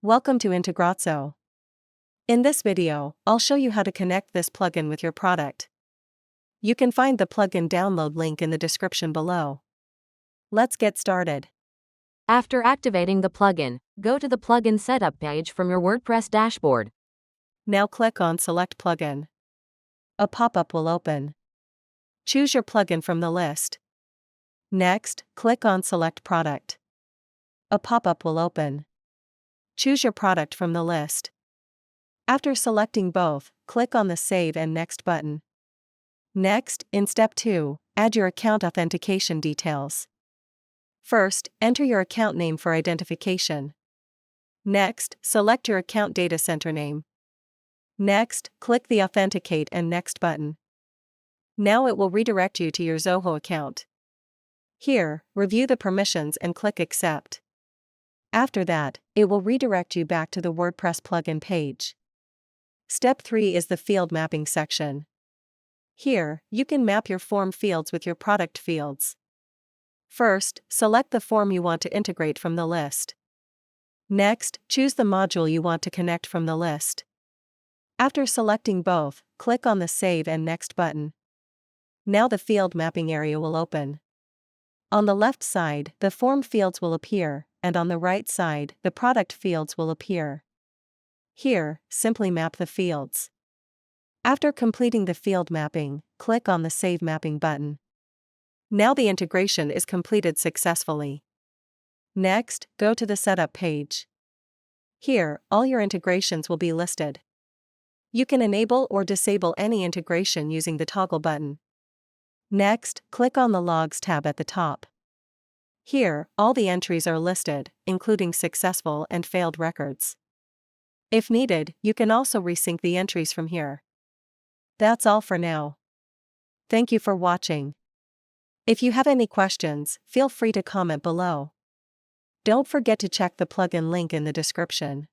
Welcome to Integrazo. In this video, I'll show you how to connect this plugin with your product. You can find the plugin download link in the description below. Let's get started. After activating the plugin, go to the plugin setup page from your WordPress dashboard. Now click on Select Plugin. A pop-up will open. Choose your plugin from the list. Next, click on Select Product. A pop-up will open. Choose your product from the list. After selecting both, click on the Save and Next button. Next, in Step 2, add your account authentication details. First, enter your account name for identification. Next, select your account data center name. Next, click the Authenticate and Next button. Now it will redirect you to your Zoho account. Here, review the permissions and click Accept. After that, it will redirect you back to the WordPress plugin page. Step 3 is the field mapping section. Here, you can map your form fields with your product fields. First, select the form you want to integrate from the list. Next, choose the module you want to connect from the list. After selecting both, click on the Save and Next button. Now the field mapping area will open. On the left side, the form fields will appear, and on the right side, the product fields will appear. Here, simply map the fields. After completing the field mapping, click on the Save Mapping button. Now the integration is completed successfully. Next, go to the Setup page. Here, all your integrations will be listed. You can enable or disable any integration using the toggle button. Next, click on the Logs tab at the top. Here, all the entries are listed, including successful and failed records. If needed, you can also resync the entries from here. That's all for now. Thank you for watching. If you have any questions, feel free to comment below. Don't forget to check the plugin link in the description.